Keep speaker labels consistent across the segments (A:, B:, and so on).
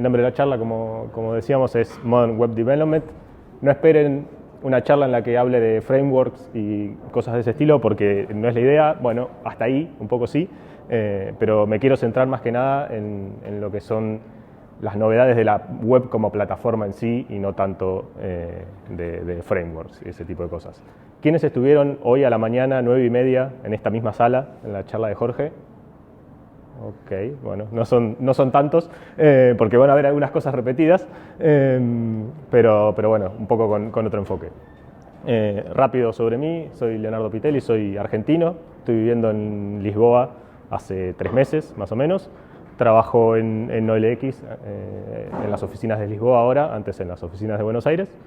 A: el nombre de la charla, como decíamos, es Modern Web Development. No esperen una charla en la que hable de frameworks y cosas de ese estilo, porque no es la idea. Bueno, hasta ahí, un poco sí, pero me quiero centrar más que nada en lo que son las novedades de la web como plataforma en sí y no tanto de frameworks y ese tipo de cosas. ¿Quiénes estuvieron hoy a la mañana, 9:30, en esta misma sala, en la charla de Jorge? Ok, bueno, no son tantos, porque van a haber algunas cosas repetidas, pero bueno, un poco con otro enfoque. Rápido sobre mí, soy Leonardo Pitelli, soy argentino, estoy viviendo en Lisboa hace 3 meses, más o menos. Trabajo en OLX, en las oficinas de Lisboa ahora, antes en las oficinas de Buenos Aires,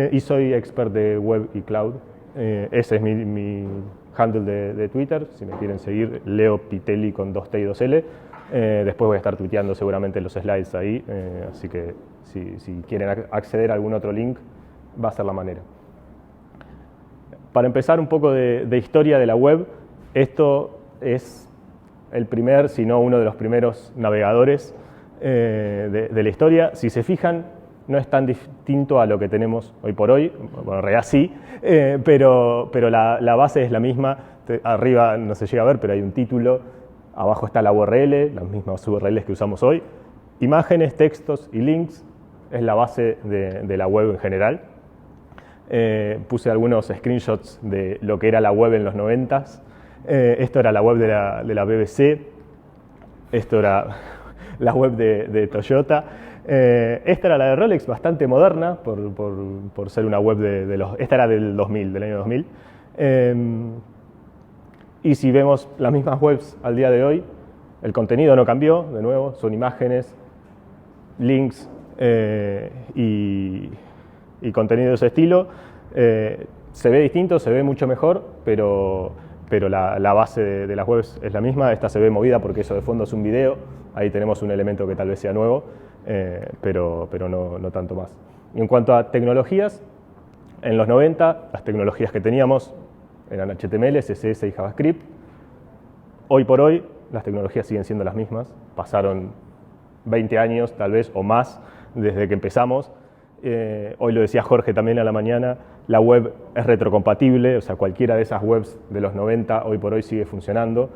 A: y soy expert de web y cloud. Ese es mi handle de Twitter, si me quieren seguir, Leo Pitelli con 2T y 2L. Después voy a estar tuiteando seguramente los slides ahí, así que si quieren acceder a algún otro link, va a ser la manera. Para empezar un poco de historia de la web, esto es el primer, si no uno de los primeros navegadores de la historia. Si se fijan, no es tan distinto a lo que tenemos hoy por hoy, bueno, en realidad sí, pero la base es la misma. Arriba no se llega a ver, pero hay un título, abajo está la URL, las mismas URLs que usamos hoy. Imágenes, textos y links es la base de la web en general. Puse algunos screenshots de lo que era la web en los 90s. Esto era la web de la BBC, esto era la web de Toyota, esta era la de Rolex, bastante moderna por ser una web esta era del año 2000. Y si vemos las mismas webs al día de hoy, el contenido no cambió, de nuevo, son imágenes, links y contenido de ese estilo. Se ve distinto, se ve mucho mejor, pero la base de las webs es la misma. Esta se ve movida porque eso de fondo es un video, ahí tenemos un elemento que tal vez sea nuevo, pero no tanto más. Y en cuanto a tecnologías, en los 90 las tecnologías que teníamos eran HTML, CSS y JavaScript. Hoy por hoy las tecnologías siguen siendo las mismas, pasaron 20 años tal vez o más desde que empezamos. Hoy lo decía Jorge también a la mañana, la web es retrocompatible, o sea, cualquiera de esas webs de los 90 hoy por hoy sigue funcionando,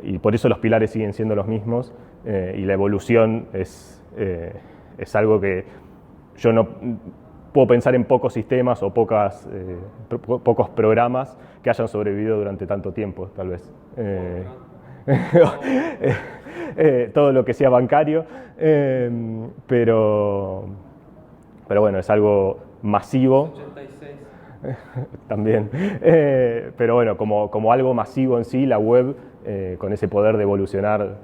A: y por eso los pilares siguen siendo los mismos, y la evolución es algo que yo no puedo pensar en pocos sistemas o pocos programas que hayan sobrevivido durante tanto tiempo, tal vez. Todo lo que sea bancario, pero bueno, es algo masivo.
B: 86.
A: También, pero bueno, como algo masivo en sí, la web, con ese poder de evolucionar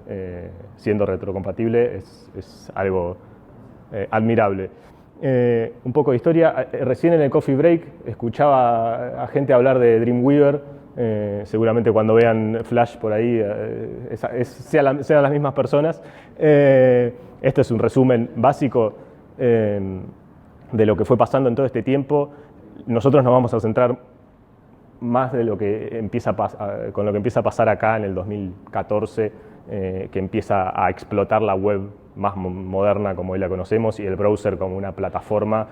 A: siendo retrocompatible, es algo admirable. Un poco de historia, recién en el coffee break escuchaba a gente hablar de Dreamweaver, seguramente cuando vean Flash por ahí sean las mismas personas. Esto es un resumen básico de lo que fue pasando en todo este tiempo. Nosotros nos vamos a centrar más de lo que con lo que empieza a pasar acá en el 2014, que empieza a explotar la web más moderna como hoy la conocemos y el browser como una plataforma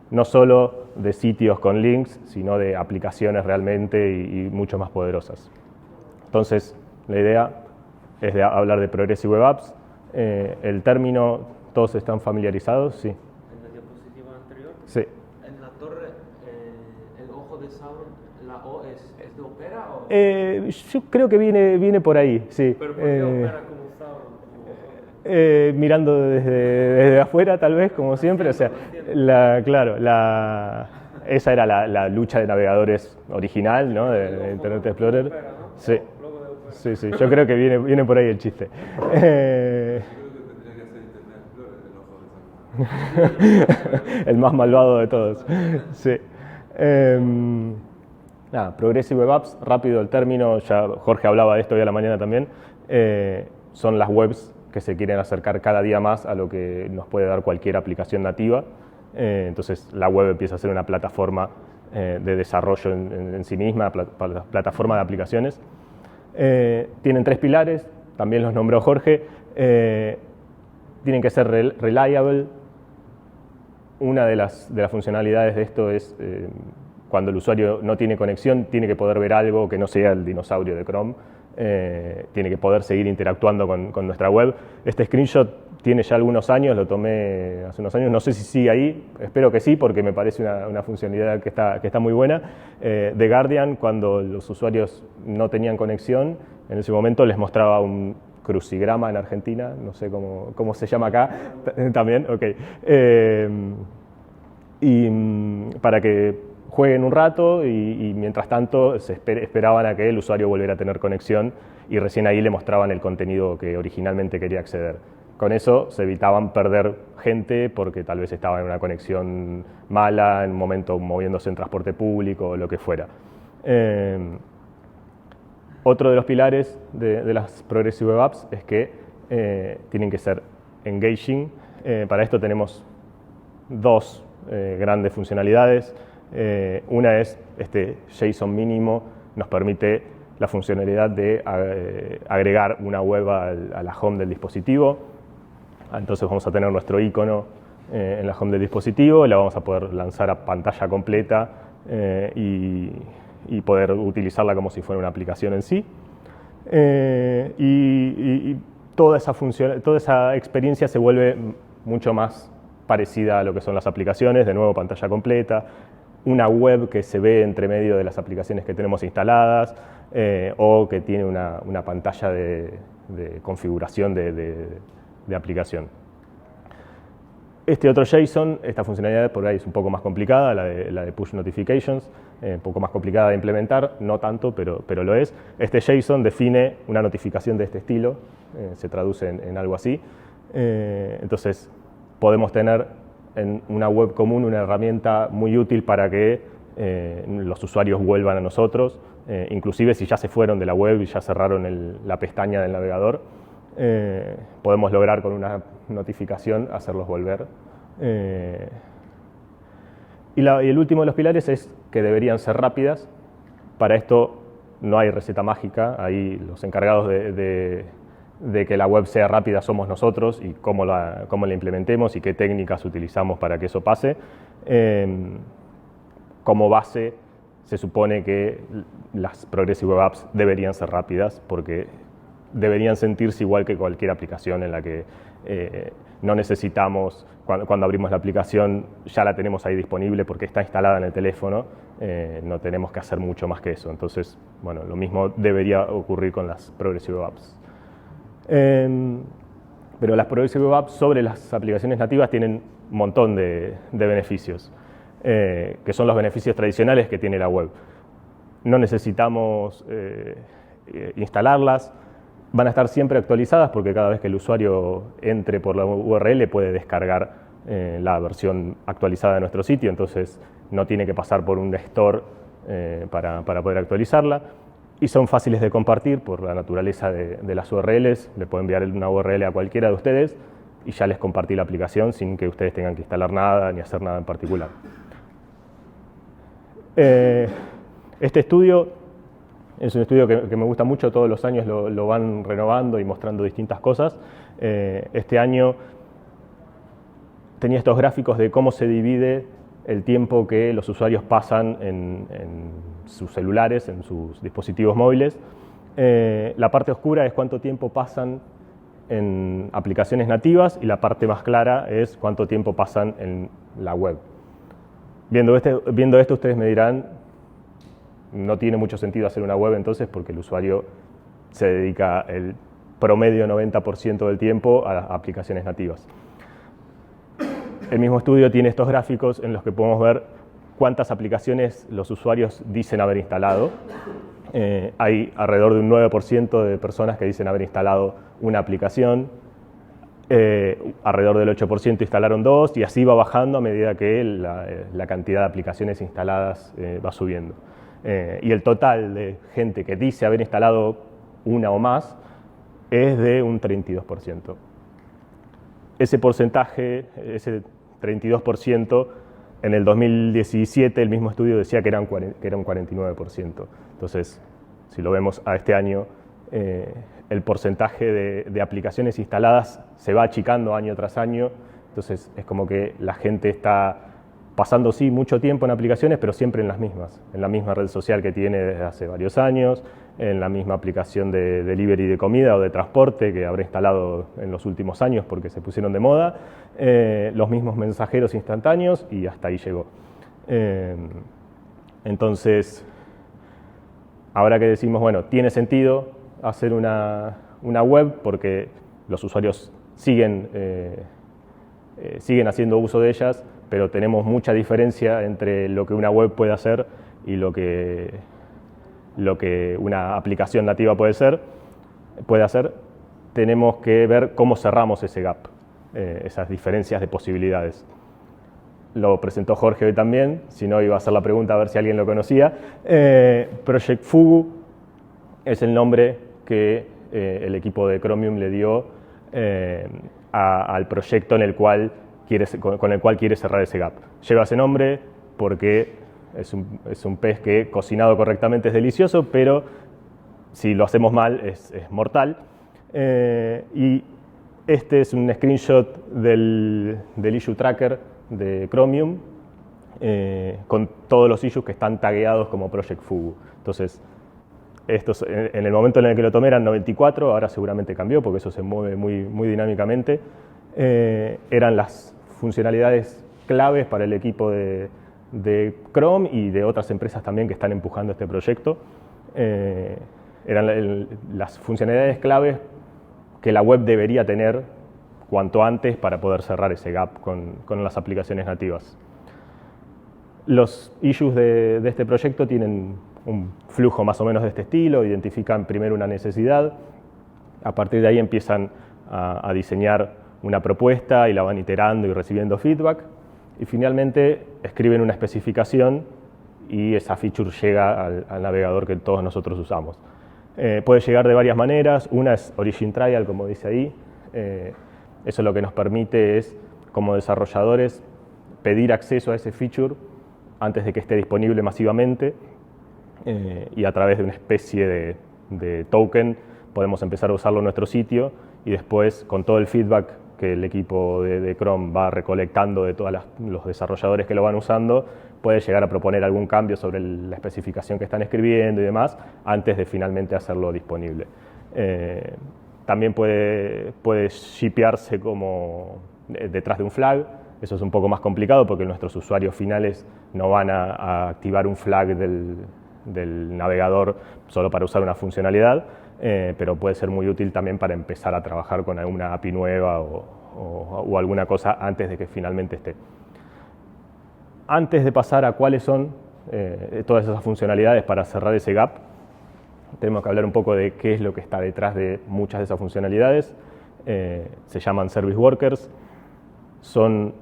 A: no solo de sitios con links, sino de aplicaciones realmente y mucho más poderosas. Entonces, la idea es hablar de Progressive Web Apps. El término, ¿todos están familiarizados? Sí.
B: En la diapositiva anterior.
A: Sí.
B: En la torre, el ojo de Sauron, la O es de Opera o.
A: Yo creo que viene por ahí, sí.
B: Pero ¿por qué Opera como Sauron?
A: Mirando desde afuera, tal vez, como siempre. O sea, esa era la lucha de navegadores original, ¿no? de Internet Explorer.
B: Opera, ¿no?
A: Sí.
B: Logo de Opera.
A: Sí, yo creo que viene por ahí el chiste. El más malvado de todos. Sí. Progressive Web Apps, rápido el término, ya Jorge hablaba de esto hoy a la mañana también, son las webs que se quieren acercar cada día más a lo que nos puede dar cualquier aplicación nativa. Entonces la web empieza a ser una plataforma de desarrollo en sí misma, plataforma de aplicaciones. Tienen 3 pilares, también los nombró Jorge. tienen que ser reliable. Una de las funcionalidades de esto es cuando el usuario no tiene conexión, tiene que poder ver algo que no sea el dinosaurio de Chrome, tiene que poder seguir interactuando con nuestra web. Este screenshot tiene ya algunos años, lo tomé hace unos años, no sé si sigue ahí, espero que sí, porque me parece una funcionalidad que está muy buena. The Guardian, cuando los usuarios no tenían conexión, en ese momento les mostraba un crucigrama en Argentina, no sé cómo se llama acá, también, ok. Para que jueguen un rato y mientras tanto esperaban a que el usuario volviera a tener conexión y recién ahí le mostraban el contenido que originalmente quería acceder. Con eso se evitaban perder gente porque tal vez estaba en una conexión mala, en un momento moviéndose en transporte público o lo que fuera. Otro de los pilares de las Progressive Web Apps es que tienen que ser engaging. Para esto tenemos dos grandes funcionalidades. Una es este JSON mínimo, nos permite la funcionalidad de agregar una web a la home del dispositivo. Entonces vamos a tener nuestro icono en la home del dispositivo, la vamos a poder lanzar a pantalla completa y poder utilizarla como si fuera una aplicación en sí. Y toda esa experiencia se vuelve mucho más parecida a lo que son las aplicaciones, de nuevo pantalla completa, una web que se ve entre medio de las aplicaciones que tenemos instaladas o que tiene una pantalla de configuración de aplicación. Este otro JSON, esta funcionalidad por ahí es un poco más complicada, la de Push Notifications, un poco más complicada de implementar, no tanto, pero lo es. Este JSON define una notificación de este estilo, se traduce en algo así. Entonces, podemos tener en una web común una herramienta muy útil para que los usuarios vuelvan a nosotros, inclusive si ya se fueron de la web y ya cerraron la pestaña del navegador, podemos lograr con una notificación hacerlos volver. Y el último de los pilares es que deberían ser rápidas. Para esto no hay receta mágica, ahí los encargados de que la web sea rápida somos nosotros y cómo la implementemos y qué técnicas utilizamos para que eso pase. Como base se supone que las Progressive Web Apps deberían ser rápidas porque deberían sentirse igual que cualquier aplicación en la que no necesitamos, cuando abrimos la aplicación ya la tenemos ahí disponible porque está instalada en el teléfono, no tenemos que hacer mucho más que eso. Entonces, bueno, lo mismo debería ocurrir con las Progressive Web Apps. Pero las Progressive Web Apps sobre las aplicaciones nativas tienen un montón de beneficios, que son los beneficios tradicionales que tiene la web. No necesitamos instalarlas, van a estar siempre actualizadas porque cada vez que el usuario entre por la URL puede descargar la versión actualizada de nuestro sitio, entonces no tiene que pasar por un store para poder actualizarla. Y son fáciles de compartir por la naturaleza de las URLs. Le puedo enviar una URL a cualquiera de ustedes y ya les compartí la aplicación sin que ustedes tengan que instalar nada ni hacer nada en particular. Este estudio es un estudio que me gusta mucho, todos los años lo van renovando y mostrando distintas cosas. Este año tenía estos gráficos de cómo se divide el tiempo que los usuarios pasan en sus celulares, en sus dispositivos móviles. La parte oscura es cuánto tiempo pasan en aplicaciones nativas y la parte más clara es cuánto tiempo pasan en la web. Viendo esto ustedes me dirán, no tiene mucho sentido hacer una web entonces porque el usuario se dedica el promedio 90% del tiempo a aplicaciones nativas. El mismo estudio tiene estos gráficos en los que podemos ver cuántas aplicaciones los usuarios dicen haber instalado. Hay alrededor de un 9% de personas que dicen haber instalado una aplicación, alrededor del 8% instalaron dos y así va bajando a medida que la cantidad de aplicaciones instaladas va subiendo. Y el total de gente que dice haber instalado una o más es de un 32%. Ese porcentaje, ese 32%, en el 2017 el mismo estudio decía que era un 49%. Entonces, si lo vemos a este año, el porcentaje de aplicaciones instaladas se va achicando año tras año. Entonces es como que la gente está pasando sí mucho tiempo en aplicaciones, pero siempre en las mismas. En la misma red social que tiene desde hace varios años, en la misma aplicación de delivery de comida o de transporte que habrá instalado en los últimos años porque se pusieron de moda, los mismos mensajeros instantáneos y hasta ahí llegó. Entonces, ahora que decimos, bueno, tiene sentido hacer una web porque los usuarios siguen haciendo uso de ellas, pero tenemos mucha diferencia entre lo que una web puede hacer y lo que una aplicación nativa puede hacer. Tenemos que ver cómo cerramos ese gap, esas diferencias de posibilidades. Lo presentó Jorge hoy también, si no iba a hacer la pregunta a ver si alguien lo conocía. Project Fugu es el nombre que el equipo de Chromium le dio al proyecto con el cual quiere cerrar ese gap. Lleva ese nombre porque es un pez que cocinado correctamente es delicioso, pero si lo hacemos mal es mortal. Y este es un screenshot del issue tracker de Chromium con todos los issues que están tagueados como Project Fugu. Entonces, estos, en el momento en el que lo tomé eran 94, ahora seguramente cambió porque eso se mueve muy dinámicamente. Eran las funcionalidades claves para el equipo de Chrome y de otras empresas también que están empujando este proyecto. Eran las funcionalidades claves que la web debería tener cuanto antes para poder cerrar ese gap con las aplicaciones nativas. Los issues de este proyecto tienen un flujo más o menos de este estilo, identifican primero una necesidad, a partir de ahí empiezan a diseñar una propuesta y la van iterando y recibiendo feedback, y finalmente escriben una especificación y esa feature llega al navegador que todos nosotros usamos. Puede llegar de varias maneras, una es Origin Trial, como dice ahí. Eso lo que nos permite es, como desarrolladores, pedir acceso a ese feature antes de que esté disponible masivamente y a través de una especie de token podemos empezar a usarlo en nuestro sitio y después, con todo el feedback que el equipo de Chrome va recolectando de todos los desarrolladores que lo van usando, puede llegar a proponer algún cambio sobre la especificación que están escribiendo y demás antes de finalmente hacerlo disponible. También puede shipearse como detrás de un flag. Eso es un poco más complicado porque nuestros usuarios finales no van a activar un flag del navegador solo para usar una funcionalidad, pero puede ser muy útil también para empezar a trabajar con alguna API nueva o alguna cosa antes de que finalmente esté. Antes de pasar a cuáles son todas esas funcionalidades para cerrar ese gap, tenemos que hablar un poco de qué es lo que está detrás de muchas de esas funcionalidades. Se llaman Service Workers. Son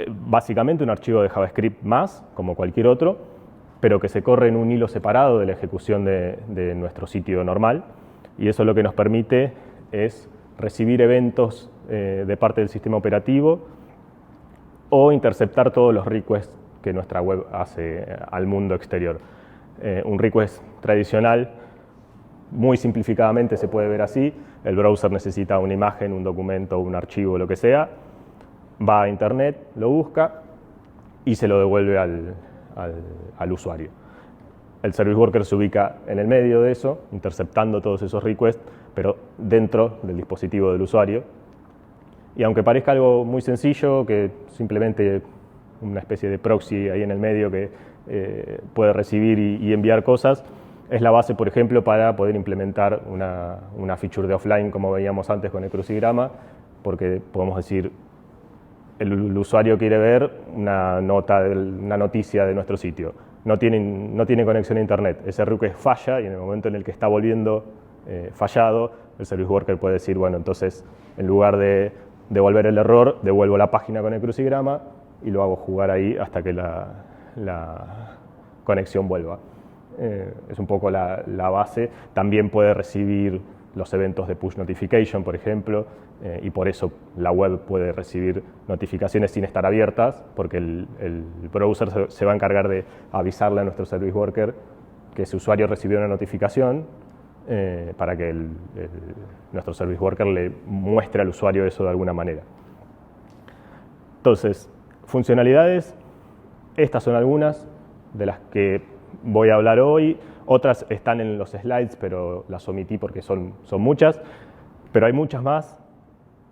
A: básicamente un archivo de JavaScript más, como cualquier otro, pero que se corre en un hilo separado de la ejecución de nuestro sitio normal. Y eso lo que nos permite es recibir eventos de parte del sistema operativo o interceptar todos los requests que nuestra web hace al mundo exterior. Un request tradicional, muy simplificadamente se puede ver así: el browser necesita una imagen, un documento, un archivo, lo que sea, va a internet, lo busca y se lo devuelve al usuario. El Service Worker se ubica en el medio de eso, interceptando todos esos requests, pero dentro del dispositivo del usuario. Y aunque parezca algo muy sencillo, que simplemente una especie de proxy ahí en el medio que puede recibir y enviar cosas, es la base, por ejemplo, para poder implementar una feature de offline, como veíamos antes con el crucigrama, porque podemos decir, el usuario quiere ver una noticia de nuestro sitio, no tiene conexión a internet, ese request falla y en el momento en el que está volviendo fallado, el Service Worker puede decir, bueno, entonces en lugar de devolver el error, devuelvo la página con el crucigrama y lo hago jugar ahí hasta que la conexión vuelva. Es un poco la base. También puede recibir los eventos de push notification, por ejemplo, y por eso la web puede recibir notificaciones sin estar abiertas, porque el browser se va a encargar de avisarle a nuestro Service Worker que ese usuario recibió una notificación para que nuestro service worker le muestre al usuario eso de alguna manera. Entonces, funcionalidades, estas son algunas de las que voy a hablar hoy. Otras están en los slides, pero las omití porque son muchas. Pero hay muchas más,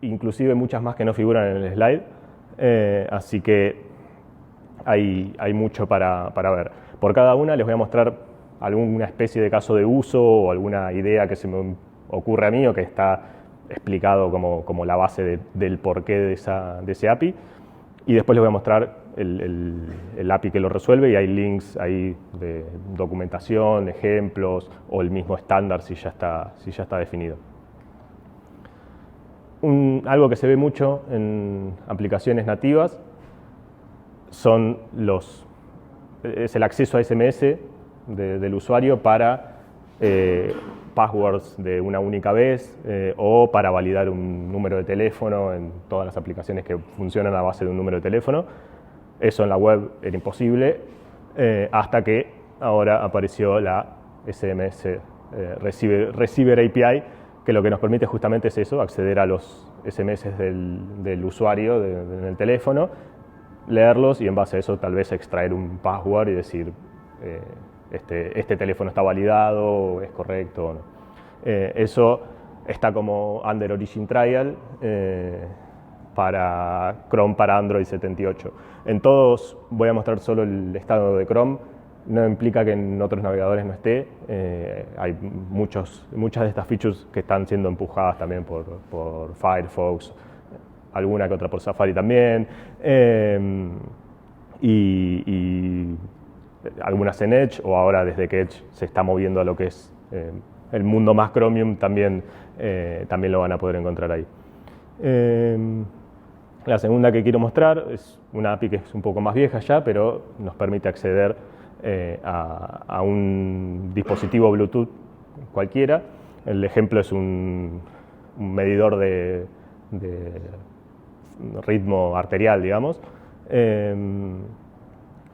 A: inclusive muchas más que no figuran en el slide. Así que hay mucho para ver. Por cada una les voy a mostrar alguna especie de caso de uso o alguna idea que se me ocurre a mí o que está explicado como la base del porqué de ese API. Y después les voy a mostrar el API que lo resuelve y hay links ahí de documentación, ejemplos o el mismo estándar si ya está definido. Algo que se ve mucho en aplicaciones nativas es el acceso a SMS del usuario para passwords de una única vez o para validar un número de teléfono en todas las aplicaciones que funcionan a base de un número de teléfono. Eso en la web era imposible hasta que ahora apareció la SMS Receiver API, que lo que nos permite justamente es eso, acceder a los SMS del usuario en el teléfono, leerlos y en base a eso tal vez extraer un password y decir este teléfono está validado, es correcto o no. Eso está como under origin trial para Chrome para Android 78. En todos voy a mostrar solo el estado de Chrome, no implica que en otros navegadores no esté. Hay muchas de estas features que están siendo empujadas también por Firefox, alguna que otra por Safari también, y algunas en Edge, o ahora desde que Edge se está moviendo a lo que es el mundo más Chromium, también lo van a poder encontrar ahí. La segunda que quiero mostrar es una API que es un poco más vieja ya, pero nos permite acceder a un dispositivo Bluetooth cualquiera. El ejemplo es un medidor de ritmo arterial, digamos.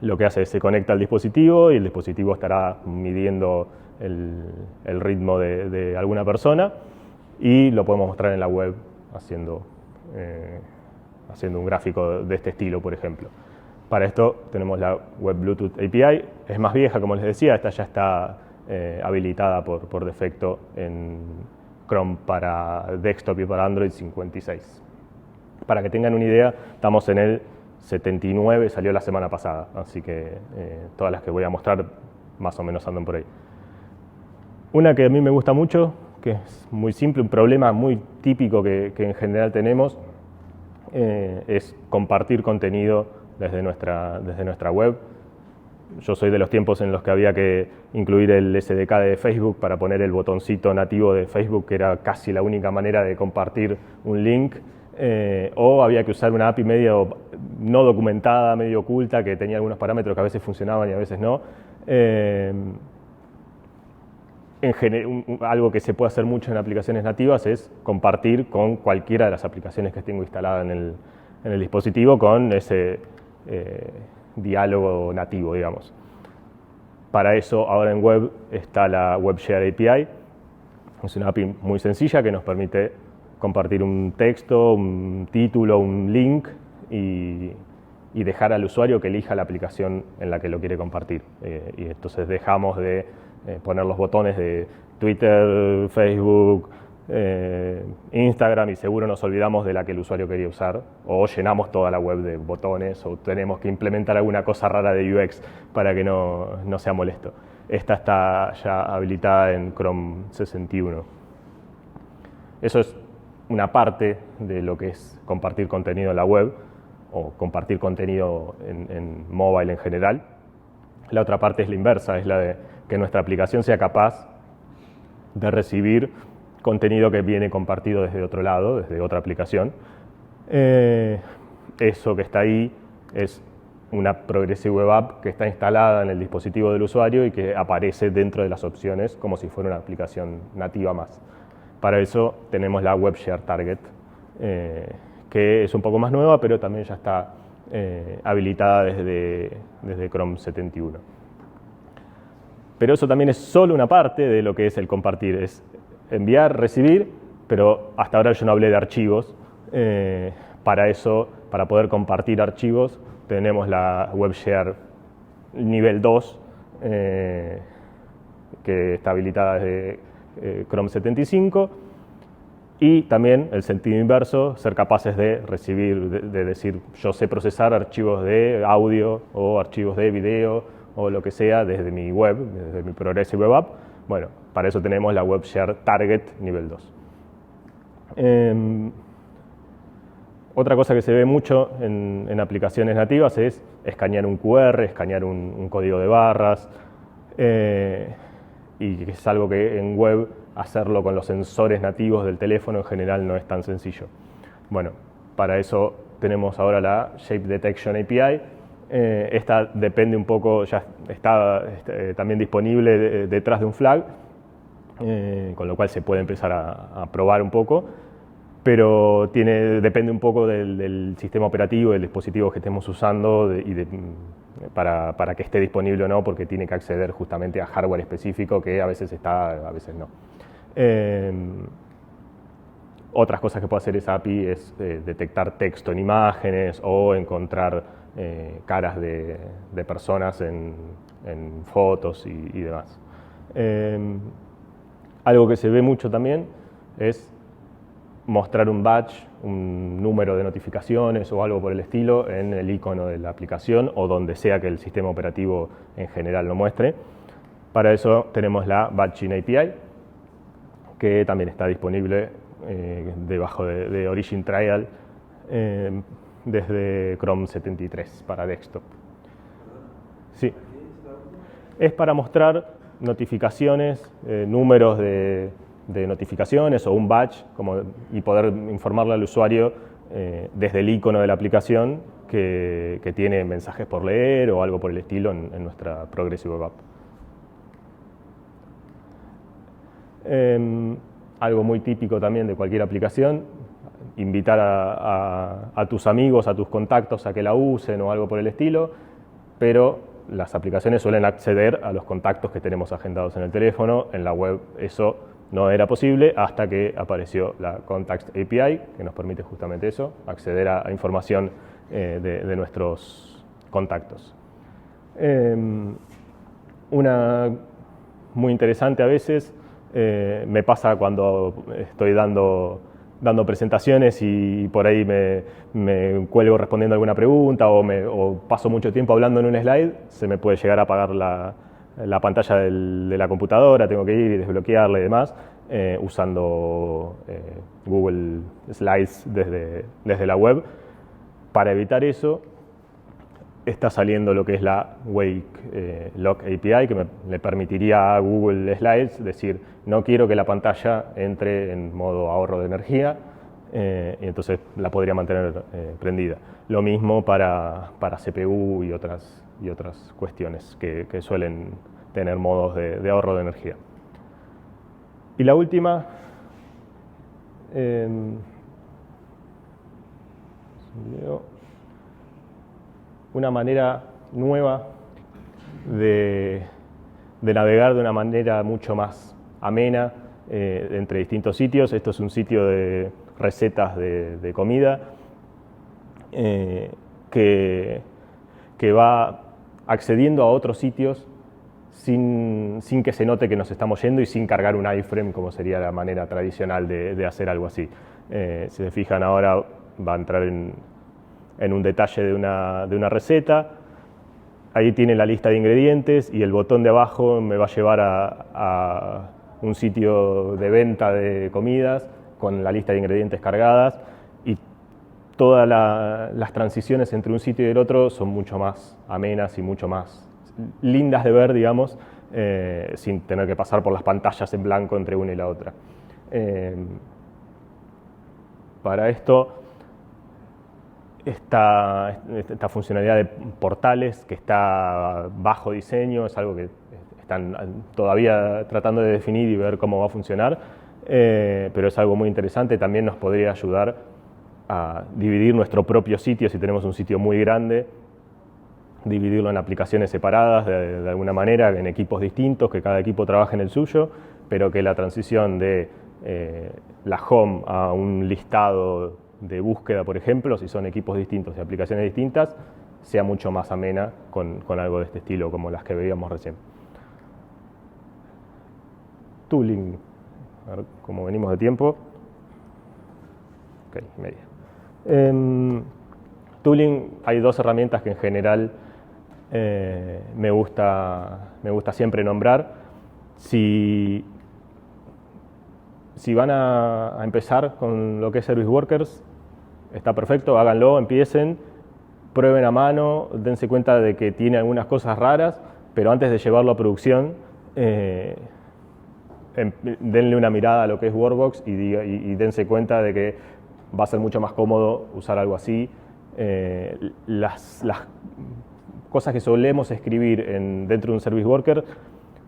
A: Lo que hace es se conecta al dispositivo y el dispositivo estará midiendo el ritmo de alguna persona y lo podemos mostrar en la web haciendo un gráfico de este estilo, por ejemplo. Para esto tenemos la Web Bluetooth API, es más vieja, como les decía, esta ya está habilitada por defecto en Chrome para desktop y para Android 56. Para que tengan una idea, estamos en el 79, salió la semana pasada, así que todas las que voy a mostrar más o menos andan por ahí. Una que a mí me gusta mucho, que es muy simple, un problema muy típico que en general tenemos, es compartir contenido desde nuestra web. Yo soy de los tiempos en los que había que incluir el SDK de Facebook para poner el botoncito nativo de Facebook, que era casi la única manera de compartir un link, o había que usar una API medio no documentada, medio oculta, que tenía algunos parámetros que a veces funcionaban y a veces no. Algo que se puede hacer mucho en aplicaciones nativas es compartir con cualquiera de las aplicaciones que tengo instalada en el dispositivo con ese diálogo nativo, digamos. Para eso ahora en web está la WebShare API. Es una API muy sencilla que nos permite compartir un texto, un título, un link y dejar al usuario que elija la aplicación en la que lo quiere compartir. Y entonces dejamos de poner los botones de Twitter, Facebook, Instagram y seguro nos olvidamos de la que el usuario quería usar o llenamos toda la web de botones o tenemos que implementar alguna cosa rara de UX para que no sea molesto. Esta está ya habilitada en Chrome 61. Eso es una parte de lo que es compartir contenido en la web o compartir contenido en mobile en general. La otra parte es la inversa, es la de que nuestra aplicación sea capaz de recibir contenido que viene compartido desde otro lado, desde otra aplicación. Eso que está ahí es una Progressive Web App que está instalada en el dispositivo del usuario y que aparece dentro de las opciones como si fuera una aplicación nativa más. Para eso tenemos la WebShare Target, que es un poco más nueva, pero también ya está habilitada desde Chrome 71. pero eso también es solo una parte de lo que es el compartir, es enviar, recibir, pero hasta ahora yo no hablé de archivos. Para eso, para poder compartir archivos, tenemos la WebShare nivel 2, que está habilitada desde Chrome 75, y también el sentido inverso, ser capaces de recibir, de decir, yo sé procesar archivos de audio o archivos de video o lo que sea desde mi web, desde mi Progressive Web App. Bueno, para eso tenemos la WebShare Target nivel 2. Otra cosa que se ve mucho en aplicaciones nativas es escanear un QR, escanear un código de barras, y es algo que en web hacerlo con los sensores nativos del teléfono en general no es tan sencillo. Bueno, para eso tenemos ahora la Shape Detection API. Esta depende un poco, ya está también disponible detrás de un flag, con lo cual se puede empezar a probar un poco, pero depende un poco del sistema operativo, del dispositivo que estemos usando para que esté disponible o no, porque tiene que acceder justamente a hardware específico que a veces está, a veces no. Otras cosas que puede hacer esa API es detectar texto en imágenes o encontrar caras de personas en fotos y demás. Algo que se ve mucho también es mostrar un badge, un número de notificaciones o algo por el estilo en el icono de la aplicación o donde sea que el sistema operativo en general lo muestre. Para eso tenemos la Badging API, que también está disponible debajo de Origin Trial desde Chrome 73 para desktop. Sí. Es para mostrar notificaciones, números de notificaciones o un badge y poder informarle al usuario desde el icono de la aplicación que tiene mensajes por leer o algo por el estilo en nuestra Progressive Web App. Algo muy típico también de cualquier aplicación, invitar a tus amigos, a tus contactos a que la usen o algo por el estilo, pero las aplicaciones suelen acceder a los contactos que tenemos agendados en el teléfono. En la web eso no era posible hasta que apareció la Contacts API, que nos permite justamente eso, acceder a información de nuestros contactos. Una muy interesante a veces, me pasa cuando estoy dando presentaciones y por ahí me cuelgo respondiendo alguna pregunta o paso mucho tiempo hablando en un slide, se me puede llegar a apagar la pantalla de la computadora, tengo que ir y desbloquearla y demás, usando Google Slides desde la web. Para evitar eso, está saliendo lo que es la Wake Lock API, que le permitiría a Google Slides decir, no quiero que la pantalla entre en modo ahorro de energía, y entonces la podría mantener prendida. Lo mismo para CPU y otras cuestiones que suelen tener modos de ahorro de energía. Y la última, una manera nueva de navegar de una manera mucho más amena entre distintos sitios. Esto es un sitio de recetas de comida que va accediendo a otros sitios sin que se note que nos estamos yendo y sin cargar un iframe, como sería la manera tradicional de hacer algo así. Si se fijan ahora, va a entrar en un detalle de una receta. Ahí tiene la lista de ingredientes y el botón de abajo me va a llevar a un sitio de venta de comidas con la lista de ingredientes cargadas, y todas las transiciones entre un sitio y el otro son mucho más amenas y mucho más lindas de ver, digamos, sin tener que pasar por las pantallas en blanco entre una y la otra. Para esto, esta funcionalidad de portales que está bajo diseño es algo que están todavía tratando de definir y ver cómo va a funcionar, pero es algo muy interesante. También nos podría ayudar a dividir nuestro propio sitio si tenemos un sitio muy grande, dividirlo en aplicaciones separadas de alguna manera, en equipos distintos, que cada equipo trabaje en el suyo, pero que la transición de la home a un listado de búsqueda, por ejemplo, si son equipos distintos y aplicaciones distintas, sea mucho más amena con algo de este estilo, como las que veíamos recién. Tooling, a ver cómo venimos de tiempo. Ok, media. Tooling, hay dos herramientas que en general me gusta siempre nombrar. Si van a empezar con lo que es Service Workers, está perfecto, háganlo, empiecen, prueben a mano, dense cuenta de que tiene algunas cosas raras, pero antes de llevarlo a producción, denle una mirada a lo que es Workbox y dense cuenta de que va a ser mucho más cómodo usar algo así. Las cosas que solemos escribir dentro de un Service Worker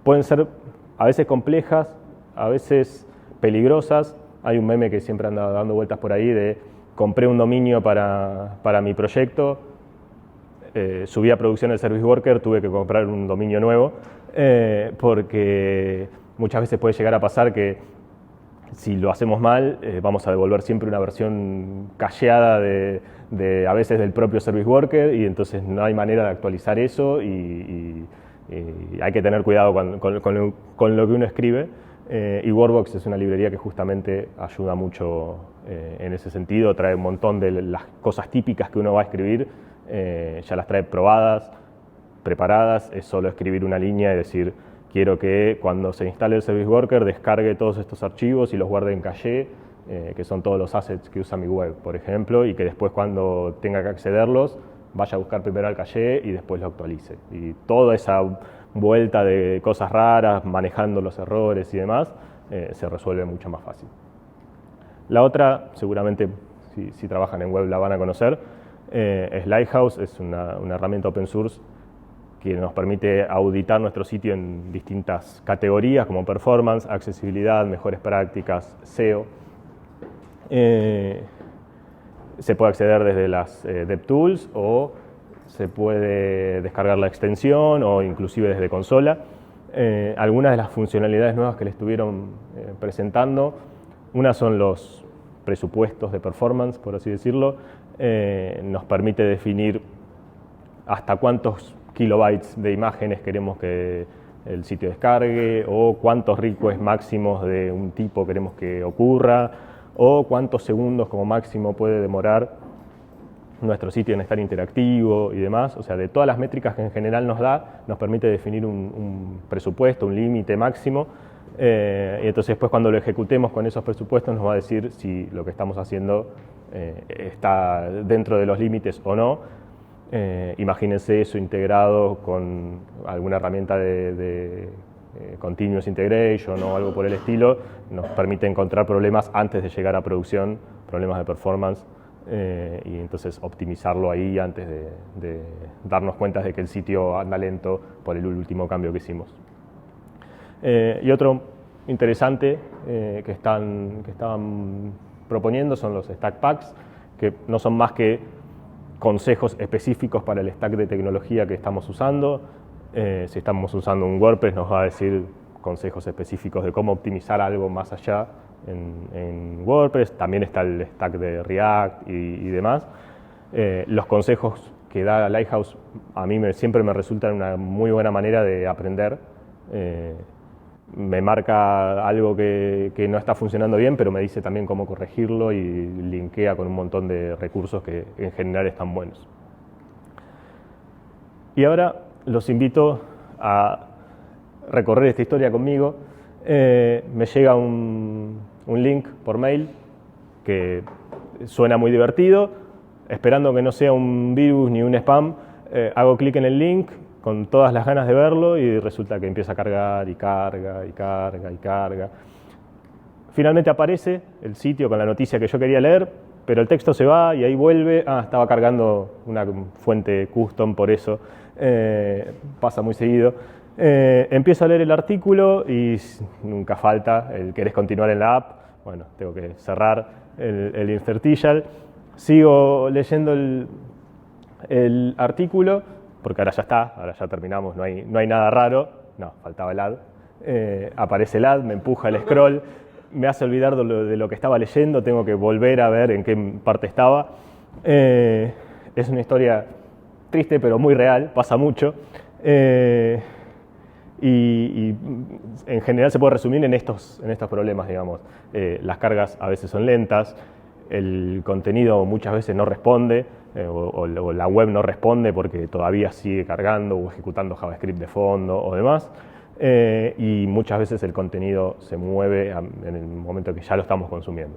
A: pueden ser a veces complejas, a veces peligrosas. Hay un meme que siempre anda dando vueltas por ahí de compré un dominio para mi proyecto, subí a producción el Service Worker, tuve que comprar un dominio nuevo, porque muchas veces puede llegar a pasar que si lo hacemos mal, vamos a devolver siempre una versión cacheada a veces del propio Service Worker, y entonces no hay manera de actualizar eso y hay que tener cuidado con lo que uno escribe. Y Workbox es una librería que justamente ayuda mucho en ese sentido, trae un montón de las cosas típicas que uno va a escribir, ya las trae probadas, preparadas, es solo escribir una línea y decir quiero que cuando se instale el Service Worker descargue todos estos archivos y los guarde en caché, que son todos los assets que usa mi web, por ejemplo, y que después cuando tenga que accederlos vaya a buscar primero al caché y después lo actualice. Y toda esa vuelta de cosas raras, manejando los errores y demás, se resuelve mucho más fácil. La otra, seguramente si trabajan en web la van a conocer, es Lighthouse, es una herramienta open source que nos permite auditar nuestro sitio en distintas categorías como performance, accesibilidad, mejores prácticas, SEO. Se puede acceder desde las DevTools o se puede descargar la extensión o inclusive desde consola. Algunas de las funcionalidades nuevas que le estuvieron presentando, una son los presupuestos de performance, por así decirlo. Nos permite definir hasta cuántos kilobytes de imágenes queremos que el sitio descargue, o cuántos requests máximos de un tipo queremos que ocurra, o cuántos segundos como máximo puede demorar nuestro sitio en estar interactivo y demás. O sea, de todas las métricas que en general nos da, nos permite definir un presupuesto, un límite máximo, y entonces después cuando lo ejecutemos con esos presupuestos nos va a decir si lo que estamos haciendo está dentro de los límites o no. Imagínense eso integrado con alguna herramienta de continuous integration o algo por el estilo, nos permite encontrar problemas antes de llegar a producción, problemas de performance, y entonces optimizarlo ahí antes de darnos cuenta de que el sitio anda lento por el último cambio que hicimos. Y otro interesante que estaban proponiendo son los stack packs, que no son más que consejos específicos para el stack de tecnología que estamos usando. Si estamos usando un WordPress nos va a decir consejos específicos de cómo optimizar algo más allá en WordPress. También está el stack de React y demás. Los consejos que da Lighthouse a mí siempre me resultan una muy buena manera de aprender. Me marca algo que no está funcionando bien, pero me dice también cómo corregirlo y linkea con un montón de recursos que en general están buenos. Y ahora los invito a recorrer esta historia conmigo. Me llega un link por mail que suena muy divertido. Esperando que no sea un virus ni un spam, hago clic en el link con todas las ganas de verlo y resulta que empieza a cargar y carga y carga y carga. Finalmente aparece el sitio con la noticia que yo quería leer, pero el texto se va y ahí vuelve. Estaba cargando una fuente custom, por eso pasa muy seguido. Empiezo a leer el artículo y nunca falta el querés continuar en la app. Bueno, tengo que cerrar el interstitial. Sigo leyendo el artículo porque ahora ya está, ahora ya terminamos, no hay nada raro. No, faltaba el ad. Aparece el ad, me empuja el scroll, me hace olvidar de lo que estaba leyendo, tengo que volver a ver en qué parte estaba. Es una historia triste, pero muy real, pasa mucho. Y en general se puede resumir en estos problemas, digamos. Las cargas a veces son lentas, el contenido muchas veces no responde, o la web no responde porque todavía sigue cargando o ejecutando JavaScript de fondo o demás. Y muchas veces el contenido se mueve en el momento que ya lo estamos consumiendo.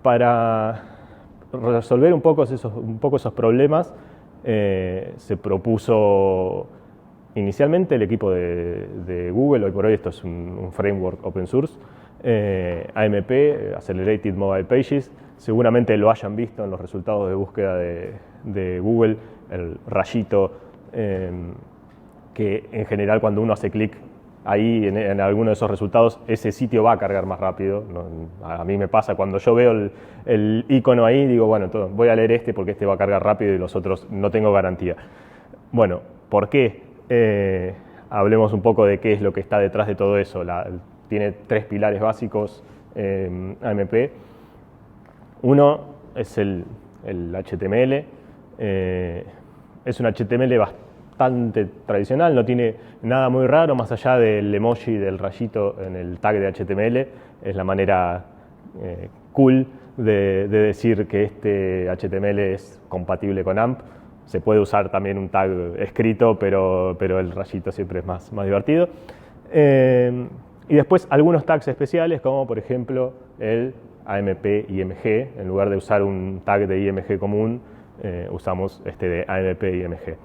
A: Para resolver un poco esos problemas, se propuso inicialmente el equipo de Google. Hoy por hoy esto es un framework open source, AMP, Accelerated Mobile Pages. Seguramente lo hayan visto en los resultados de búsqueda de Google, el rayito, que en general cuando uno hace clic ahí en alguno de esos resultados, ese sitio va a cargar más rápido. A mí me pasa, cuando yo veo el icono ahí, digo, bueno, voy a leer este porque este va a cargar rápido y los otros no tengo garantía. Bueno, ¿por qué? Hablemos un poco de qué es lo que está detrás de todo eso. Tiene 3 pilares básicos AMP. Uno es el HTML. Es un HTML bastante tradicional, no tiene nada muy raro más allá del emoji del rayito en el tag de HTML. Es la manera cool de decir que este HTML es compatible con AMP. Se puede usar también un tag escrito, pero el rayito siempre es más divertido. Y después algunos tags especiales, como por ejemplo el AMP IMG. En lugar de usar un tag de IMG común, usamos este de AMP IMG.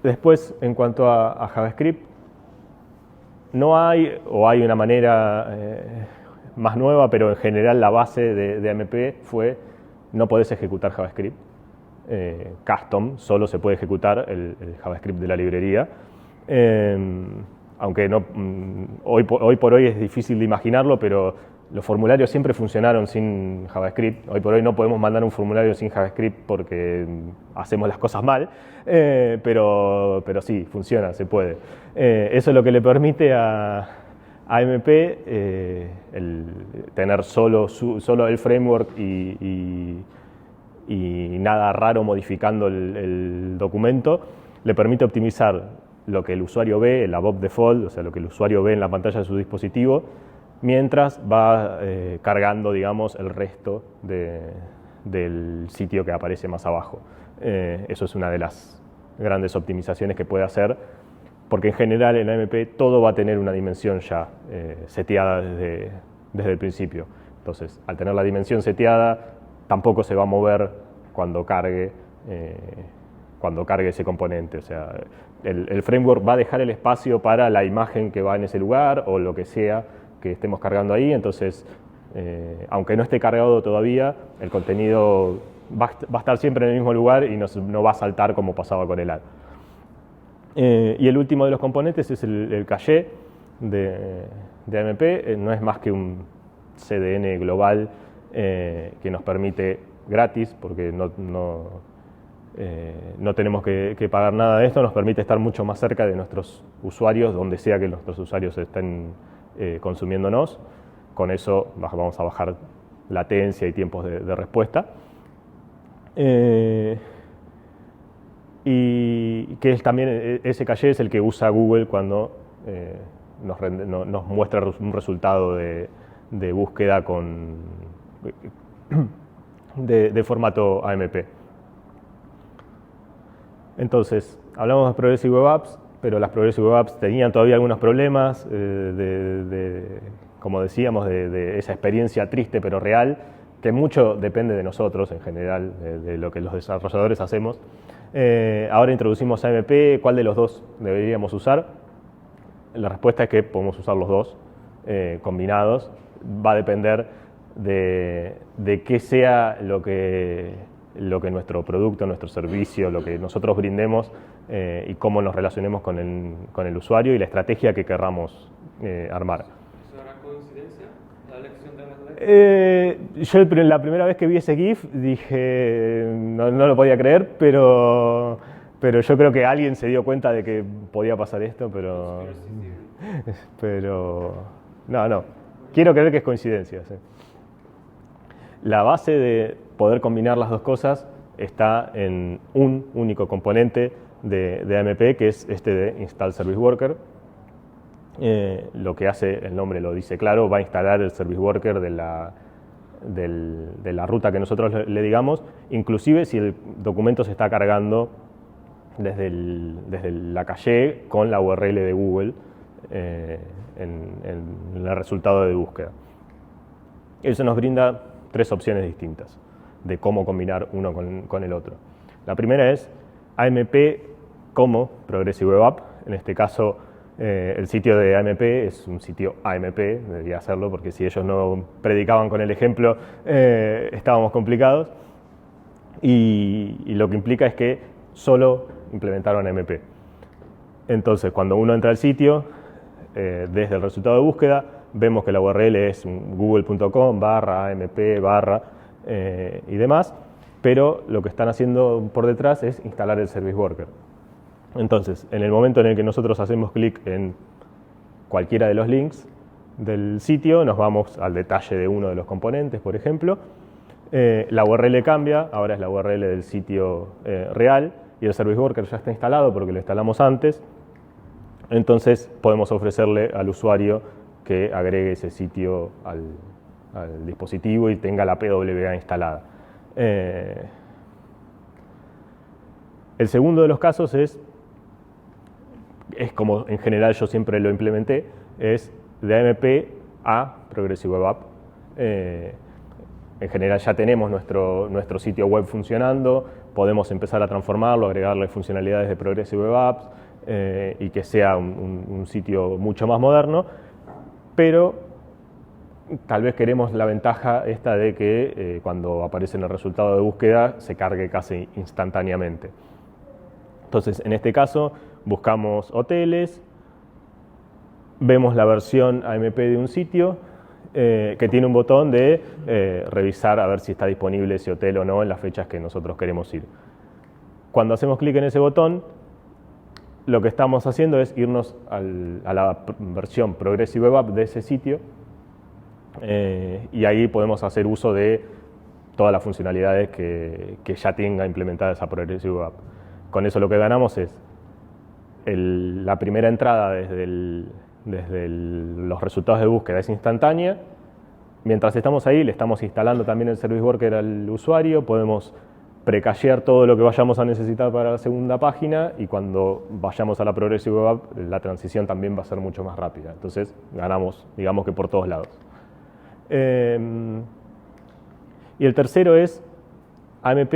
A: Después, en cuanto a JavaScript, no hay, o hay una manera más nueva, pero en general la base de AMP fue: no podés ejecutar JavaScript custom, solo se puede ejecutar el JavaScript de la librería. Aunque hoy por hoy es difícil de imaginarlo, pero los formularios siempre funcionaron sin JavaScript. Hoy por hoy no podemos mandar un formulario sin JavaScript porque hacemos las cosas mal, pero sí, funciona, se puede. Eso es lo que le permite a AMP tener solo el framework y nada raro modificando el documento. Le permite optimizar lo que el usuario ve, el above default, o sea, lo que el usuario ve en la pantalla de su dispositivo, mientras va cargando, digamos, el resto del sitio que aparece más abajo. Eso es una de las grandes optimizaciones que puede hacer, porque en general en AMP todo va a tener una dimensión ya seteada desde el principio. Entonces, al tener la dimensión seteada, tampoco se va a mover cuando cargue ese componente. O sea, el framework va a dejar el espacio para la imagen que va en ese lugar o lo que sea que estemos cargando ahí. Entonces, aunque no esté cargado todavía, el contenido va a estar siempre en el mismo lugar y no va a saltar como pasaba con el ad. Y el último de los componentes es el caché de AMP. No es más que un CDN global que nos permite gratis, porque no tenemos que pagar nada de esto. Nos permite estar mucho más cerca de nuestros usuarios, donde sea que nuestros usuarios estén consumiéndonos. Con eso vamos a bajar latencia y tiempos de respuesta. Y que es también ese caché es el que usa Google cuando nos muestra un resultado de búsqueda de formato AMP. Entonces, hablamos de Progressive Web Apps, pero las Progressive Web Apps tenían todavía algunos problemas, como decíamos, de esa experiencia triste pero real, que mucho depende de nosotros en general, de lo que los desarrolladores hacemos. Ahora introducimos AMP. ¿Cuál de los dos deberíamos usar? La respuesta es que podemos usar los dos combinados. Va a depender de qué sea lo que nuestro producto, nuestro servicio, lo que nosotros brindemos y cómo nos relacionemos con el usuario y la estrategia que querramos armar.
B: ¿Eso era coincidencia, la elección de MSD?
A: Yo la primera vez que vi ese GIF dije, no lo podía creer, pero yo creo que alguien se dio cuenta de que podía pasar esto, pero no, quiero creer que es coincidencia. ¿Sí? La base de poder combinar las dos cosas está en un único componente de AMP, que es este de Install Service Worker. Lo que hace, el nombre lo dice claro, va a instalar el Service Worker de la ruta que nosotros le digamos, inclusive si el documento se está cargando desde la calle con la URL de Google en el resultado de búsqueda. Eso nos brinda tres opciones distintas de cómo combinar uno con el otro. La primera es AMP como Progressive Web App. En este caso, el sitio de AMP es un sitio AMP, debería hacerlo, porque si ellos no predicaban con el ejemplo, estábamos complicados. Y lo que implica es que solo implementaron AMP. Entonces, cuando uno entra al sitio, desde el resultado de búsqueda, vemos que la URL es google.com/amp/ y demás, pero lo que están haciendo por detrás es instalar el Service Worker. Entonces, en el momento en el que nosotros hacemos clic en cualquiera de los links del sitio, nos vamos al detalle de uno de los componentes, por ejemplo. La URL cambia, ahora es la URL del sitio real, y el Service Worker ya está instalado porque lo instalamos antes. Entonces podemos ofrecerle al usuario que agregue ese sitio al dispositivo y tenga la PWA instalada. El segundo de los casos es como en general yo siempre lo implementé, es de AMP a Progressive Web App. En general ya tenemos nuestro sitio web funcionando, podemos empezar a transformarlo, agregarle funcionalidades de Progressive Web Apps y que sea un sitio mucho más moderno, pero tal vez queremos la ventaja esta de que cuando aparece en el resultado de búsqueda se cargue casi instantáneamente. Entonces, en este caso, buscamos hoteles, vemos la versión AMP de un sitio que tiene un botón de revisar a ver si está disponible ese hotel o no en las fechas que nosotros queremos ir. Cuando hacemos clic en ese botón, lo que estamos haciendo es irnos a la versión Progressive Web App de ese sitio y ahí podemos hacer uso de todas las funcionalidades que ya tenga implementada esa Progressive Web App. Con eso lo que ganamos es la primera entrada desde los resultados de búsqueda es instantánea. Mientras estamos ahí, le estamos instalando también el Service Worker al usuario, podemos precachear todo lo que vayamos a necesitar para la segunda página y cuando vayamos a la Progressive Web App, la transición también va a ser mucho más rápida. Entonces, ganamos, digamos que por todos lados. Y el tercero es AMP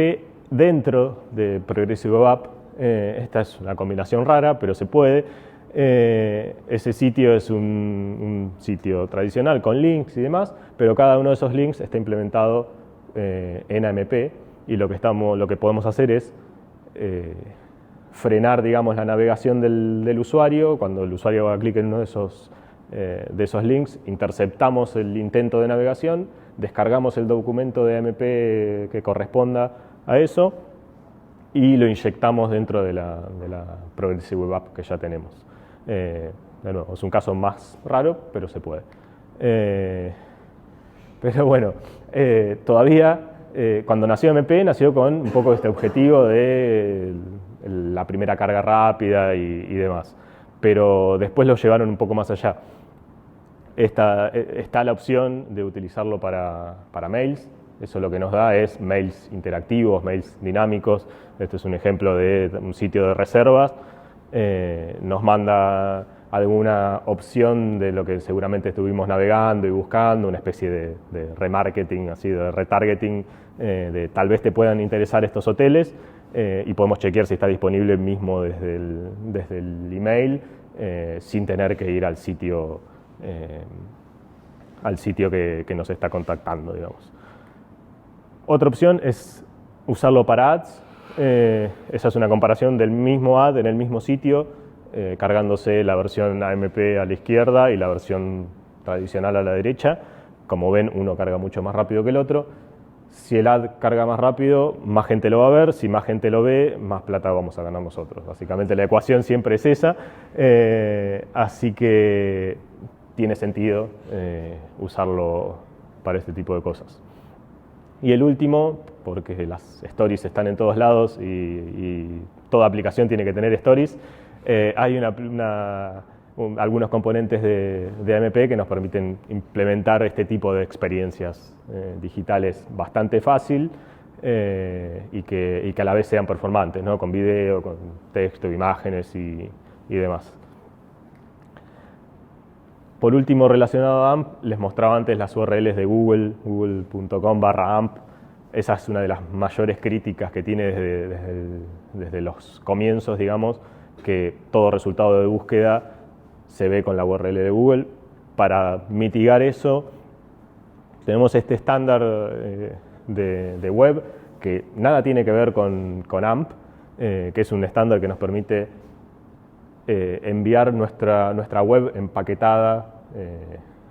A: dentro de Progressive Web App. Esta es una combinación rara, pero se puede. Ese sitio es un sitio tradicional con links y demás, pero cada uno de esos links está implementado en AMP y lo que podemos hacer es frenar, digamos, la navegación del usuario. Cuando el usuario haga clic en uno de esos links, interceptamos el intento de navegación, descargamos el documento de AMP que corresponda a eso y lo inyectamos dentro de la Progressive Web App que ya tenemos. De nuevo, es un caso más raro, pero se puede. Pero bueno, todavía cuando nació AMP nació con un poco este objetivo de la primera carga rápida y demás, pero después lo llevaron un poco más allá. Está la opción de utilizarlo para mails. Eso lo que nos da es mails interactivos, mails dinámicos. Este es un ejemplo de un sitio de reservas. Nos manda alguna opción de lo que seguramente estuvimos navegando y buscando, una especie de remarketing, así de retargeting, de tal vez te puedan interesar estos hoteles y podemos chequear si está disponible mismo desde el email sin tener que ir al sitio que nos está contactando, digamos. Otra opción es usarlo para ads. Esa es una comparación del mismo ad en el mismo sitio, cargándose la versión AMP a la izquierda y la versión tradicional a la derecha, como ven, uno carga mucho más rápido que el otro. Si el ad carga más rápido, más gente lo va a ver. Si más gente lo ve, más plata vamos a ganar nosotros. Básicamente la ecuación siempre es esa. Así que tiene sentido usarlo para este tipo de cosas. Y el último, porque las stories están en todos lados y toda aplicación tiene que tener stories, hay algunos componentes de AMP que nos permiten implementar este tipo de experiencias digitales bastante fácil y que a la vez sean performantes, ¿no? Con video, con texto, imágenes y demás. Por último, relacionado a AMP, les mostraba antes las URLs de Google, google.com/AMP. Esa es una de las mayores críticas que tiene desde los comienzos, digamos, que todo resultado de búsqueda se ve con la URL de Google. Para mitigar eso, tenemos este estándar de web que nada tiene que ver con AMP, que es un estándar que nos permite enviar nuestra web empaquetada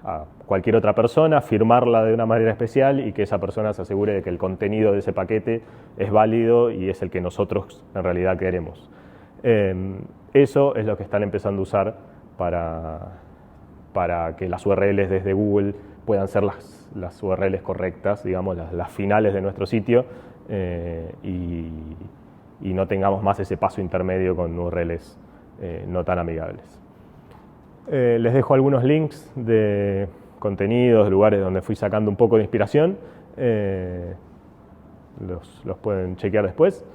A: a cualquier otra persona, firmarla de una manera especial y que esa persona se asegure de que el contenido de ese paquete es válido y es el que nosotros en realidad queremos. Eso es lo que están empezando a usar para que las URLs desde Google puedan ser las URLs correctas, digamos, las finales de nuestro sitio y no tengamos más ese paso intermedio con URLs no tan amigables. Les dejo algunos links de contenidos, de lugares donde fui sacando un poco de inspiración. Los pueden chequear después.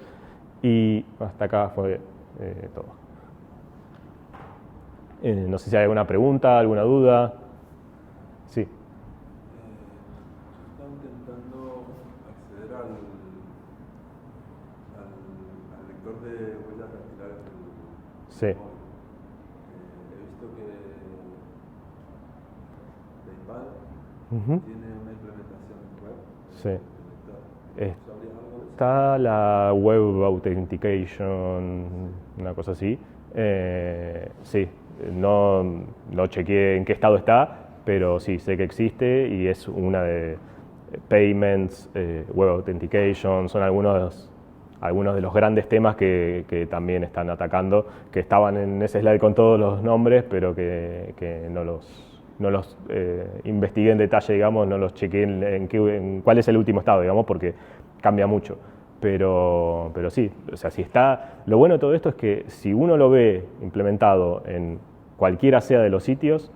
A: Y hasta acá fue todo. No sé si hay alguna pregunta, alguna duda. Sí.
C: Estaba intentando acceder al lector de huellas dactilares del
A: Sí.
C: móvil. He visto que PayPal tiene una implementación web
A: Sí.
C: del lector. ¿Sabrías algo de eso?
A: Está la Web Authentication, una cosa así. Sí, no chequeé en qué estado está, pero sí, sé que existe y es una de Payments, Web Authentication, son algunos de los grandes temas que también están atacando, que estaban en ese slide con todos los nombres, pero que no los investigué en detalle, digamos, no los chequeé en cuál es el último estado, digamos, porque cambia mucho. Pero sí, o sea, si está, lo bueno de todo esto es que si uno lo ve implementado en cualquiera sea de los sitios,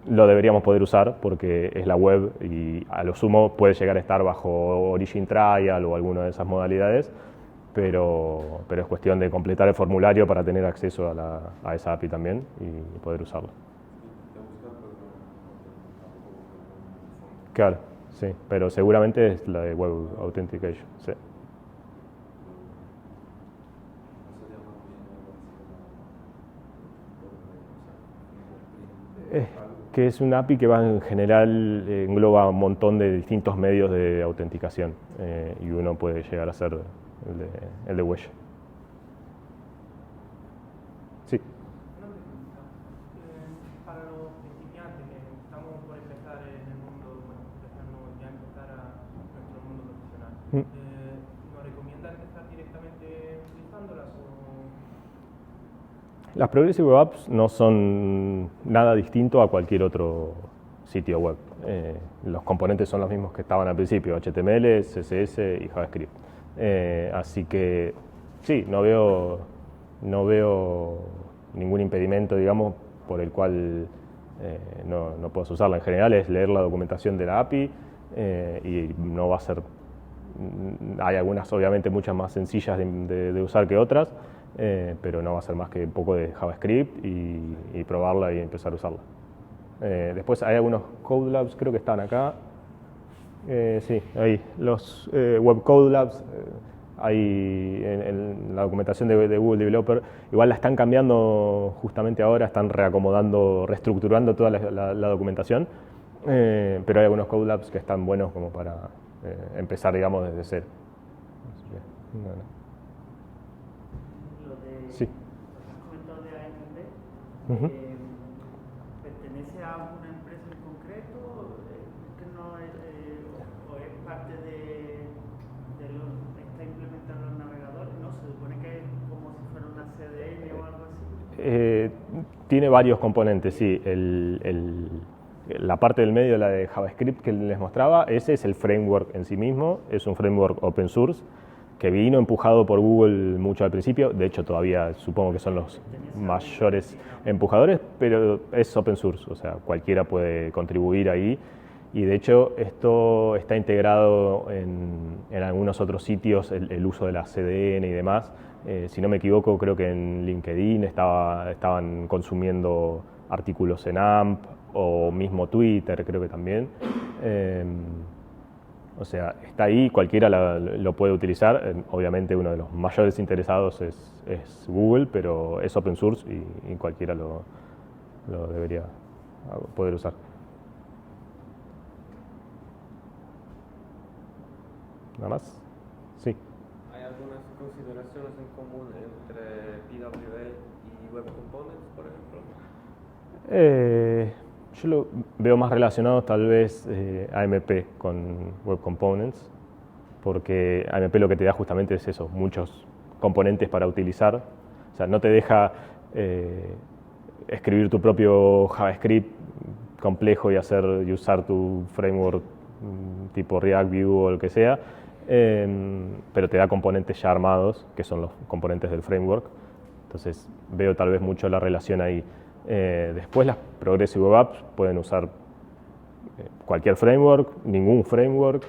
A: lo deberíamos poder usar porque es la web y a lo sumo puede llegar a estar bajo Origin Trial o alguna de esas modalidades, pero es cuestión de completar el formulario para tener acceso a esa API también y poder usarlo. Claro, sí, pero seguramente es la de Web Authentication, sí. Que es una API que va en general, engloba un montón de distintos medios de autenticación y uno puede llegar a ser el de huella. Sí.
D: Una pregunta. Para los principiantes que estamos por empezar en el mundo, bueno, empezando ya a empezar a nuestro mundo profesional, ¿nos recomiendan empezar directamente utilizándolas o...?
A: Las Progressive Web Apps no son nada distinto a cualquier otro sitio web. Los componentes son los mismos que estaban al principio, HTML, CSS y JavaScript. Así que sí, no veo ningún impedimento, digamos, por el cual no puedas usarla. En general es leer la documentación de la API y no va a ser... Hay algunas, obviamente, muchas más sencillas de usar que otras, pero no va a ser más que un poco de JavaScript y probarla y empezar a usarla. Después hay algunos Code Labs, creo que están acá. Sí, ahí, los Web Code Labs, ahí en la documentación de Google Developer, igual la están cambiando justamente ahora, están reacomodando, reestructurando toda la documentación, pero hay algunos Code Labs que están buenos como para empezar, digamos, desde cero.
E: Lo de,
A: Sí.
E: lo que has comentado de AMP,
A: Ujú.
E: ¿pertenece a una empresa en concreto?
A: Tiene varios componentes, sí. La parte del medio, la de JavaScript que les mostraba, ese es el framework en sí mismo, es un framework open source que vino empujado por Google mucho al principio, de hecho todavía supongo que son los mayores empujadores, pero es open source, o sea, cualquiera puede contribuir ahí. Y de hecho esto está integrado en algunos otros sitios, el uso de la CDN y demás. Si no me equivoco, creo que en LinkedIn estaban consumiendo artículos en AMP, o mismo Twitter creo que también. O sea, está ahí, cualquiera lo puede utilizar. Obviamente uno de los mayores interesados es Google, pero es open source y cualquiera lo debería poder usar. ¿Nada más? Sí.
B: ¿Hay algunas consideraciones en común entre PWA y Web Components, por ejemplo?
A: Yo lo veo más relacionado tal vez AMP con Web Components, porque AMP lo que te da justamente es eso, muchos componentes para utilizar. O sea, no te deja escribir tu propio JavaScript complejo y usar tu framework tipo React, Vue o lo que sea, pero te da componentes ya armados, que son los componentes del framework. Entonces veo tal vez mucho la relación ahí. Después las Progressive Web Apps pueden usar cualquier framework, ningún framework,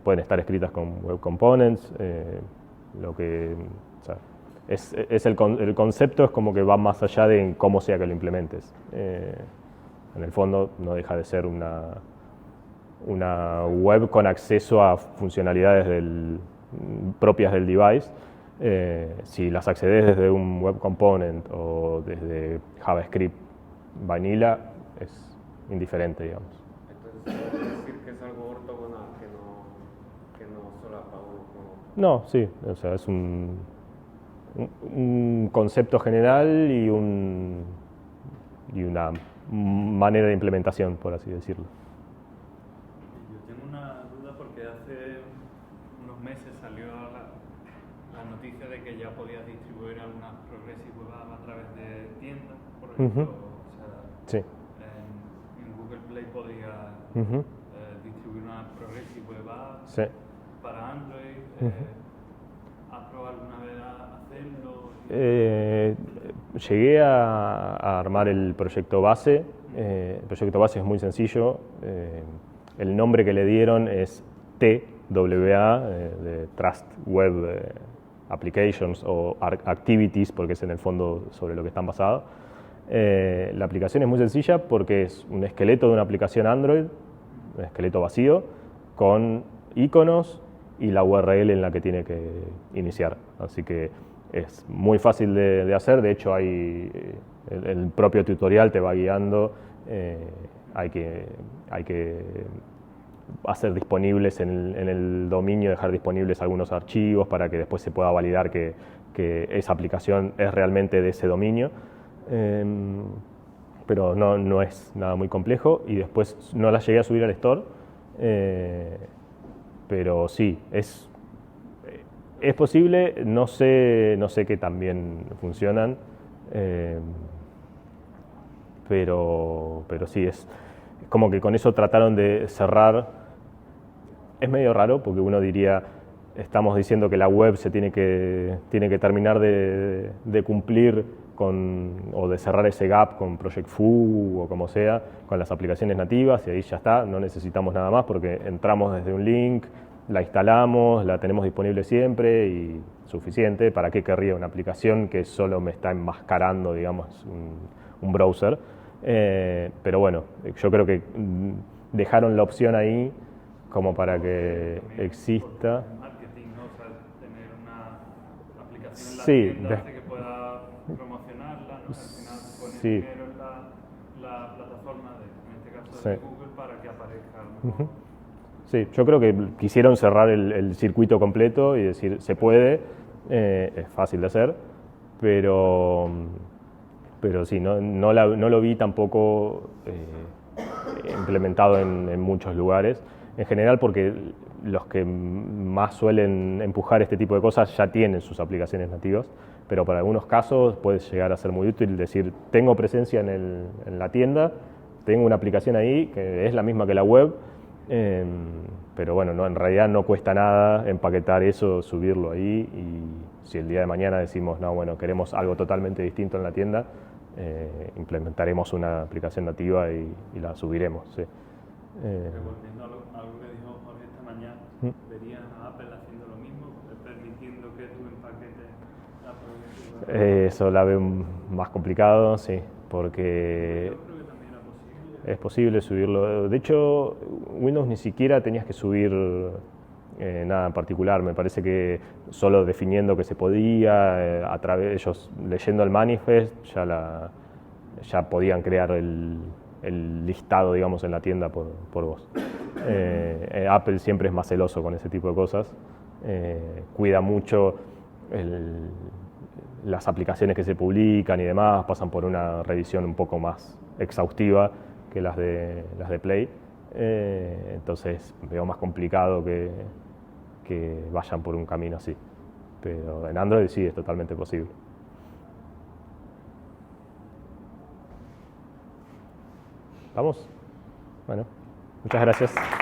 A: pueden estar escritas con Web Components, o sea, el concepto es como que va más allá de cómo sea que lo implementes. En el fondo no deja de ser una web con acceso a funcionalidades propias del device. Si las accedes desde un Web Component o desde JavaScript Vanilla, es indiferente, digamos.
B: Entonces, ¿puedes decir que es algo ortogonal, que no solapa uno con otro?
A: No, sí, o sea, es un concepto general y una manera de implementación, por así decirlo.
F: Yo tengo una duda porque hace unos meses salió la noticia de que ya podías distribuir algunas Progressive Web Apps a través de tiendas, por ejemplo. O sea,
A: sí.
F: en Google Play podías distribuir una Progressive Web App
A: Sí.
F: para Android. ¿Has probado alguna vez a hacerlo?
A: Llegué a armar el proyecto base. El proyecto base es muy sencillo. El nombre que le dieron es TWA, de Trust Web Applications o Activities, porque es en el fondo sobre lo que están basados. La aplicación es muy sencilla porque es un esqueleto de una aplicación Android, un esqueleto vacío, con iconos y la URL en la que tiene que iniciar. Así que es muy fácil de hacer. De hecho, el propio tutorial te va guiando. Hay que hacer disponibles en el dominio, dejar disponibles algunos archivos para que después se pueda validar que esa aplicación es realmente de ese dominio. Pero no es nada muy complejo, y después no la llegué a subir al store, pero sí, es posible. No sé qué tan bien funcionan, pero sí, es como que con eso trataron de cerrar. Es medio raro porque uno diría, estamos diciendo que la web se tiene que terminar de cumplir o de cerrar ese gap con Project Foo o como sea, con las aplicaciones nativas, y ahí ya está, no necesitamos nada más porque entramos desde un link, la instalamos, la tenemos disponible siempre y suficiente. ¿Para qué querría una aplicación que solo me está enmascarando, digamos, un browser? Pero bueno, yo creo que dejaron la opción ahí como para que exista.
F: Marketing, ¿no? O sea, tener una aplicación en la
A: Sí,
F: tienda hace que pueda promocionarla, ¿no? Al final poner
A: Sí.
F: dinero en la plataforma, en este caso de
A: Sí.
F: Google, para que aparezca a lo mejor.
A: Sí, yo creo que quisieron cerrar el circuito completo y decir, se puede, es fácil de hacer, pero sí, no lo vi tampoco implementado en muchos lugares. en general porque los que más suelen empujar este tipo de cosas ya tienen sus aplicaciones nativas, pero para algunos casos puede llegar a ser muy útil decir, tengo presencia en la tienda, tengo una aplicación ahí que es la misma que la web, pero bueno, no, en realidad no cuesta nada empaquetar eso, subirlo ahí, y si el día de mañana decimos, no, bueno, queremos algo totalmente distinto en la tienda, implementaremos una aplicación nativa y la subiremos. Sí.
F: Volviendo a algo que dijo Jorge esta mañana, ¿verías a Apple haciendo lo mismo, permitiendo que tú empaquetes la progresiva?
A: Eso la veo más complicado, sí, porque
F: Yo creo que también era posible.
A: es posible subirlo. De hecho, Windows ni siquiera tenías que subir nada en particular. Me parece que solo definiendo que se podía, a través ellos leyendo el manifest, ya podían crear el listado, digamos, en la tienda por vos. Apple siempre es más celoso con ese tipo de cosas. Cuida mucho las aplicaciones que se publican y demás, pasan por una revisión un poco más exhaustiva que las de Play. Entonces veo más complicado que vayan por un camino así. Pero en Android sí es totalmente posible. ¿Vamos? Bueno, muchas gracias.